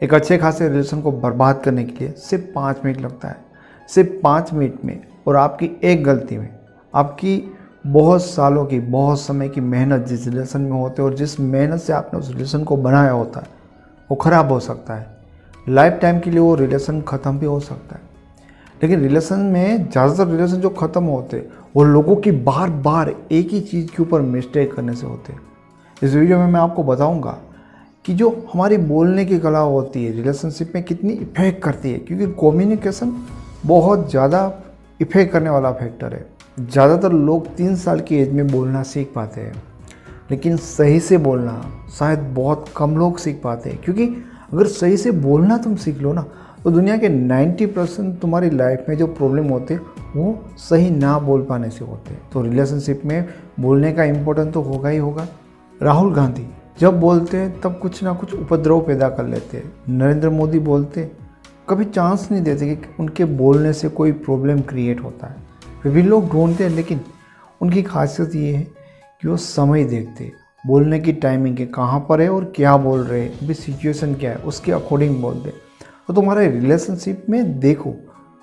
एक अच्छे खासे रिलेशन को बर्बाद करने के लिए सिर्फ 5 मिनट लगता है। सिर्फ 5 मिनट में और आपकी एक गलती में आपकी बहुत सालों की, बहुत समय की मेहनत जिस रिलेशन में होते है और जिस मेहनत से आपने उस रिलेशन को बनाया होता है वो ख़राब हो सकता है। लाइफ टाइम के लिए वो रिलेशन ख़त्म भी हो सकता है। लेकिन रिलेशन में ज़्यादातर रिलेशन जो ख़त्म होते हैं वो लोगों की बार बार एक ही चीज़ के ऊपर मिस्टेक करने से होते हैं। इस वीडियो में मैं आपको बताऊंगा कि जो हमारी बोलने की कला होती है रिलेशनशिप में कितनी इफेक्ट करती है, क्योंकि कम्युनिकेशन बहुत ज़्यादा इफेक्ट करने वाला फैक्टर है। ज़्यादातर लोग 3 साल की एज में बोलना सीख पाते हैं, लेकिन सही से बोलना शायद बहुत कम लोग सीख पाते हैं। क्योंकि अगर सही से बोलना तुम सीख लो ना तो दुनिया के 90% तुम्हारी लाइफ में जो प्रॉब्लम होते हैं वो सही ना बोल पाने से होते हैं। तो रिलेशनशिप में बोलने का इम्पोर्टेंट तो होगा ही होगा। राहुल गांधी जब बोलते हैं तब कुछ ना कुछ उपद्रव पैदा कर लेते हैं। नरेंद्र मोदी बोलते कभी चांस नहीं देते कि उनके बोलने से कोई प्रॉब्लम क्रिएट होता है। फिर भी लोग ढूंढते हैं, लेकिन उनकी खासियत ये है कि वो समय देखते, बोलने की टाइमिंग है, कहाँ पर है और क्या बोल रहे हैं, अभी सिचुएशन क्या है उसके अकॉर्डिंग बोलते। तो तुम्हारे रिलेशनशिप में देखो,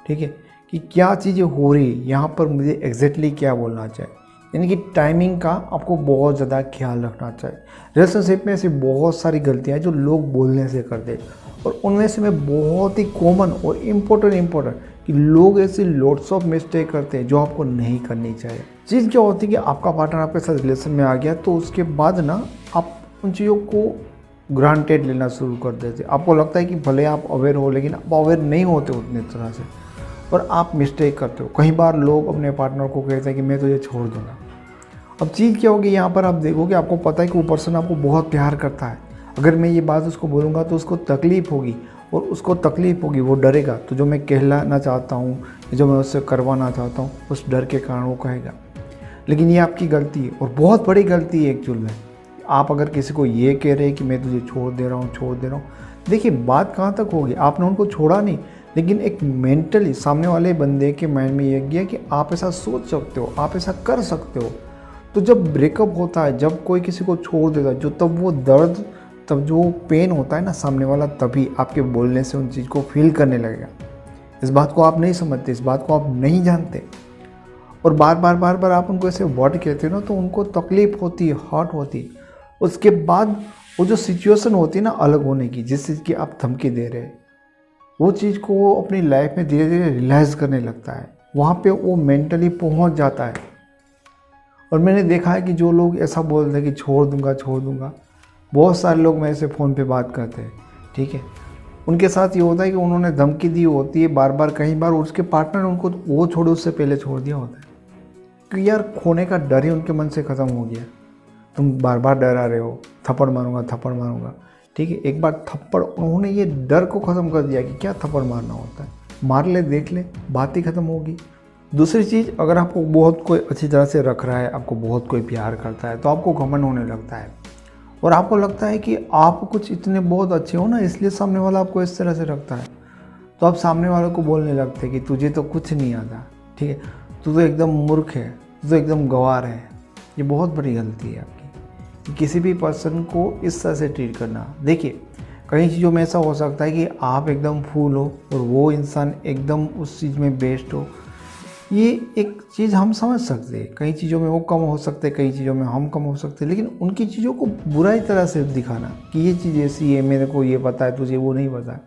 ठीक है, कि क्या चीज़ें हो रही है, यहाँ पर मुझे एग्जैक्टली क्या बोलना चाहिए। यानी कि टाइमिंग का आपको बहुत ज़्यादा ख्याल रखना चाहिए। रिलेशनशिप में ऐसी बहुत सारी गलतियाँ हैं जो लोग बोलने से करते हैं, और उनमें से मैं बहुत ही कॉमन और इम्पोर्टेंट कि लोग ऐसे लॉट्स ऑफ मिस्टेक करते हैं जो आपको नहीं करनी चाहिए। चीज़ क्या होती है कि आपका पार्टनर आपके साथ रिलेशन में आ गया तो उसके बाद ना आप उन चीज़ों को ग्रांटेड लेना शुरू कर देते। आपको लगता है कि भले आप अवेयर हो, लेकिन आप अवेयर नहीं होते उतनी तरह से और आप मिस्टेक करते हो। कई बार लोग अपने पार्टनर को कहते हैं कि मैं तुझे छोड़ दूंगा। अब चीज़ क्या होगी, यहाँ पर आप देखोगे, आपको पता है कि वो पर्सन आपको बहुत प्यार करता है। अगर मैं ये बात उसको बोलूँगा तो उसको तकलीफ़ होगी, और उसको तकलीफ़ होगी, वो डरेगा। तो जो मैं कहलाना चाहता हूँ, जो मैं उससे करवाना चाहता हूँ, उस डर के कारण वो कहेगा। लेकिन ये आपकी गलती है, और बहुत बड़ी गलती है एक्चुअल में। आप अगर किसी को ये कह रहे हैं कि मैं तुझे छोड़ दे रहा हूँ, देखिए बात कहाँ तक होगी। आपने उनको छोड़ा नहीं, लेकिन एक मेंटली सामने वाले बंदे के माइंड में ये गया कि आप ऐसा सोच सकते हो, आप ऐसा कर सकते हो। तो जब ब्रेकअप होता है, जब कोई किसी को छोड़ देता है, जो तब वो दर्द, तब जो पेन होता है ना, सामने वाला तभी आपके बोलने से उन चीज़ को फील करने लगेगा। इस बात को आप नहीं समझते, इस बात को आप नहीं जानते, और बार बार आप उनको ऐसे वर्ड कहते हो ना तो उनको तकलीफ़ होती है, हर्ट होती है। उसके बाद वो जो सिचुएशन होती है ना अलग होने की, जिस चीज़ की आप धमकी दे रहे हैं, वो चीज़ को वो अपनी लाइफ में धीरे धीरे रियलाइज़ करने लगता है। वहाँ पे वो मेंटली पहुँच जाता है। और मैंने देखा है कि जो लोग ऐसा बोलते हैं कि छोड़ दूंगा, बहुत सारे लोग मेरे से फ़ोन पे बात करते हैं, ठीक है। उनके साथ ये होता है कि उन्होंने धमकी दी होती है बार बार, कई बार उसके पार्टनर ने उनको वो छोड़ो उससे पहले छोड़ दिया होता है, क्योंकि यार खोने का डर ही उनके मन से ख़त्म हो गया। तुम बार बार डरा रहे हो, थप्पड़ मारूंगा, ठीक है। एक बार थप्पड़, उन्होंने ये डर को ख़त्म कर दिया कि क्या थप्पड़ मारना होता है, मार ले, देख ले, बात ही ख़त्म होगी। दूसरी चीज़, अगर आपको बहुत कोई अच्छी तरह से रख रहा है, आपको बहुत कोई प्यार करता है, तो आपको घमंड होने लगता है, और आपको लगता है कि आप कुछ इतने बहुत अच्छे हो ना, इसलिए सामने वाला आपको इस तरह से रखता है। तो आप सामने वाले को बोलने लगते हैं कि तुझे तो कुछ नहीं आता, ठीक है, तू तो एकदम मूर्ख है, तू तो एकदम गंवार है। ये बहुत बड़ी गलती है आपकी, किसी भी पर्सन को इस तरह से ट्रीट करना। देखिए, कई चीज़ों में ऐसा हो सकता है कि आप एकदम फूल हो और वो इंसान एकदम उस चीज़ में बेस्ट हो। ये एक चीज़ हम समझ सकते हैं। कई चीज़ों में वो कम हो सकते हैं, कई चीज़ों में हम कम हो सकते हैं, लेकिन उनकी चीज़ों को बुराई तरह से दिखाना कि ये चीज़ ऐसी है, मेरे को ये पता है, तुझे वो नहीं पता है।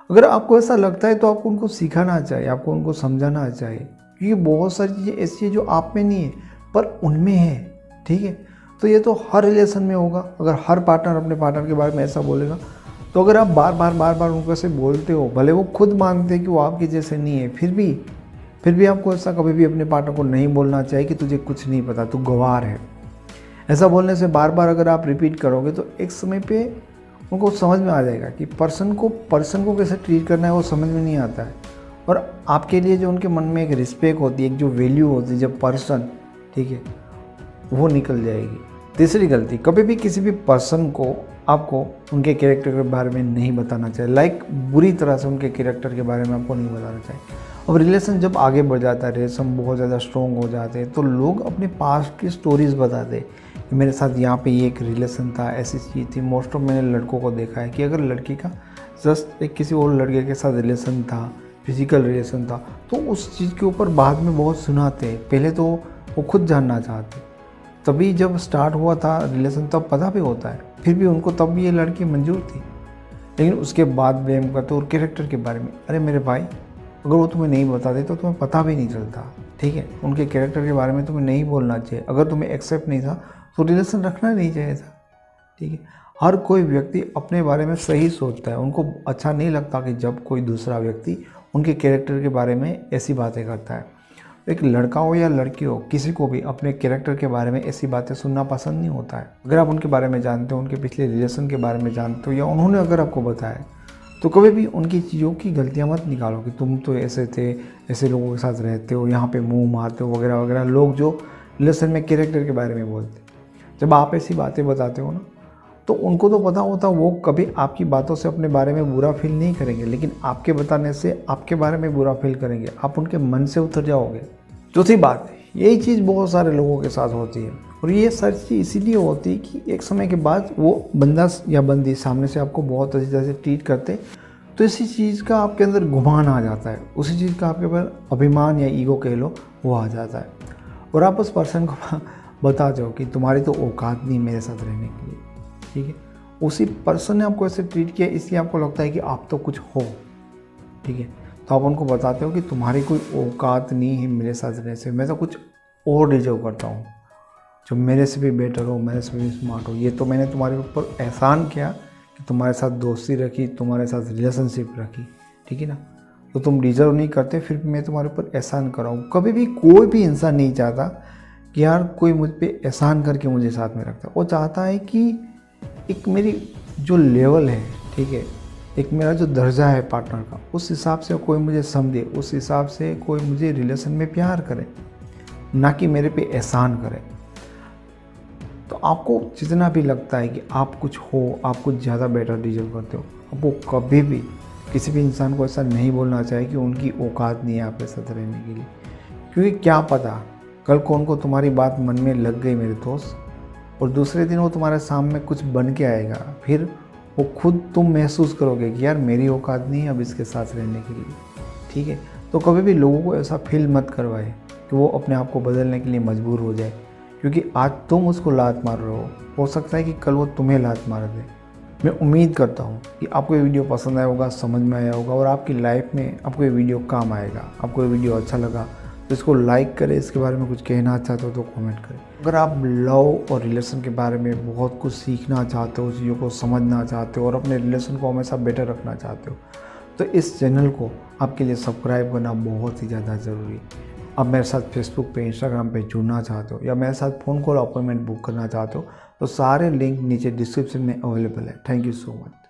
अगर आपको ऐसा लगता है तो आपको उनको सिखाना चाहिए, आपको उनको समझाना चाहिए, क्योंकि बहुत सारी चीज़ें ऐसी है जो आप में नहीं है पर उनमें है, ठीक है। तो ये तो हर रिलेशन में होगा। अगर हर पार्टनर अपने पार्टनर के बारे में ऐसा बोलेगा, तो अगर आप बार बार उनको ऐसे बोलते हो, भले वो खुद मानते हैं कि वो आपके जैसे नहीं है, फिर भी आपको ऐसा कभी भी अपने पार्टनर को नहीं बोलना चाहिए कि तुझे कुछ नहीं पता, तू गंवार है। ऐसा बोलने से बार बार अगर आप रिपीट करोगे तो एक समय पे उनको समझ में आ जाएगा कि पर्सन को कैसे ट्रीट करना है, वो समझ में नहीं आता है। और आपके लिए जो उनके मन में एक रिस्पेक्ट होती है, एक जो वैल्यू होती है जब पर्सन, ठीक है, वो निकल जाएगी। तीसरी गलती, कभी भी किसी भी पर्सन को आपको उनके कैरेक्टर के बारे में नहीं बताना चाहिए। बुरी तरह से उनके कैरेक्टर के बारे में आपको नहीं बताना चाहिए। अब रिलेशन जब आगे बढ़ जाता है, रिलेशन बहुत ज़्यादा स्ट्रॉन्ग हो जाते हैं, तो लोग अपने पास्ट की स्टोरीज़ बताते हैं मेरे साथ यहाँ पे ये एक रिलेशन था, ऐसी चीज़ थी। मोस्ट ऑफ मैंने लड़कों को देखा है कि अगर लड़की का जस्ट एक किसी और लड़के के साथ रिलेशन था, फिजिकल रिलेशन था, तो उस चीज़ के ऊपर बाद में बहुत सुनाते। पहले तो वो खुद जानना चाहते, तभी जब स्टार्ट हुआ था रिलेशन तब पता भी होता है, फिर भी उनको तब भी ये लड़की मंजूर थी। लेकिन उसके बाद ब्लेम करते और कैरेक्टर के बारे में। अरे मेरे भाई, अगर वो तुम्हें नहीं बताते तो तुम्हें पता भी नहीं चलता, ठीक है। उनके कैरेक्टर के बारे में तुम्हें नहीं बोलना चाहिए। अगर तुम्हें एक्सेप्ट नहीं था तो रिलेशन रखना नहीं चाहिए था, ठीक है। हर कोई व्यक्ति अपने बारे में सही सोचता है। उनको अच्छा नहीं लगता कि जब कोई दूसरा व्यक्ति उनके कैरेक्टर के बारे में ऐसी बातें करता है। एक लड़का हो या लड़की हो, किसी को भी अपने कैरेक्टर के बारे में ऐसी बातें सुनना पसंद नहीं होता है। अगर आप उनके बारे में जानते हो, उनके पिछले रिलेशन के बारे में जानते हो, या उन्होंने अगर आपको बताया, तो कभी भी उनकी चीज़ों की गलतियां मत निकालो कि तुम तो ऐसे थे, ऐसे लोगों के साथ रहते हो, यहाँ पे मुंह मारते हो वगैरह वगैरह। लोग जो रिलेशन में कैरेक्टर के बारे में बोलते, जब आप ऐसी बातें बताते हो ना, तो उनको तो पता होता, वो कभी आपकी बातों से अपने बारे में बुरा फील नहीं करेंगे, लेकिन आपके बताने से आपके बारे में बुरा फील करेंगे। आप उनके मन से उतर जाओगे। चौथी बात, यही चीज़ बहुत सारे लोगों के साथ होती है, और ये सारी चीज़ इसीलिए होती है कि एक समय के बाद वो बंदा या बंदी सामने से आपको बहुत अच्छी तरह से ट्रीट करते, तो इसी चीज़ का आपके अंदर गुमान आ जाता है, उसी चीज़ का आपके ऊपर अभिमान या ईगो कह लो, वो आ जाता है। और आप उस पर्सन को बता दो कि तुम्हारी तो औकात नहीं मेरे साथ रहने के लिए, ठीक है। उसी पर्सन ने आपको ऐसे ट्रीट किया, इसलिए आपको लगता है कि आप तो कुछ हो, ठीक है। तो आप उनको बताते हो कि तुम्हारी कोई औकात नहीं है मेरे साथ रहने से, मैं तो कुछ और डिजर्व करता हूँ, जो मेरे से भी बेटर हो, मेरे से भी स्मार्ट हो। ये तो मैंने तुम्हारे ऊपर एहसान किया कि तुम्हारे साथ दोस्ती रखी, तुम्हारे साथ रिलेशनशिप रखी, ठीक है ना। तो तुम डिजर्व नहीं करते, फिर भी मैं तुम्हारे ऊपर एहसान कर रहा हूँ। कभी भी कोई भी इंसान नहीं चाहता कि यार कोई मुझ पर एहसान करके मुझे साथ में रखता है। वो चाहता है कि एक मेरी जो लेवल है, ठीक है, एक मेरा जो दर्जा है पार्टनर का, उस हिसाब से कोई मुझे समझे, उस हिसाब से कोई मुझे रिलेशन में प्यार करे, ना कि मेरे पे एहसान करे। तो आपको जितना भी लगता है कि आप कुछ हो, आप कुछ ज़्यादा बेटर डिजर्व करते हो, आपको कभी भी किसी भी इंसान को ऐसा नहीं बोलना चाहिए कि उनकी औकात नहीं है आपके साथ रहने के लिए। क्योंकि क्या पता कल को उनको तुम्हारी बात मन में लग गई मेरे दोस्त, और दूसरे दिन वो तुम्हारे सामने कुछ बन के आएगा, फिर वो खुद तुम महसूस करोगे कि यार मेरी औकात नहीं है अब इसके साथ रहने के लिए, ठीक है। तो कभी भी लोगों को ऐसा फील मत करवाए कि वो अपने आप को बदलने के लिए मजबूर हो जाए, क्योंकि आज तुम उसको लात मार रहे हो सकता है कि कल वो तुम्हें लात मार दे। मैं उम्मीद करता हूँ कि आपको ये वीडियो पसंद आया होगा, समझ में आया होगा, और आपकी लाइफ में आपको ये वीडियो काम आएगा। आपको ये वीडियो अच्छा लगा तो इसको लाइक करें, इसके बारे में कुछ कहना चाहते हो तो कमेंट करें। अगर आप लव और रिलेशन के बारे में बहुत कुछ सीखना चाहते हो, चीज़ों को समझना चाहते हो, और अपने रिलेशन को हमेशा बेटर रखना चाहते हो, तो इस चैनल को आपके लिए सब्सक्राइब करना बहुत ही ज़्यादा ज़रूरी है। आप मेरे साथ फेसबुक पे, इंस्टाग्राम पे जुड़ना चाहते हो, या मेरे साथ फ़ोन कॉल अपॉइंटमेंट बुक करना चाहते हो, तो सारे लिंक नीचे डिस्क्रिप्शन में अवेलेबल है। Thank you so much.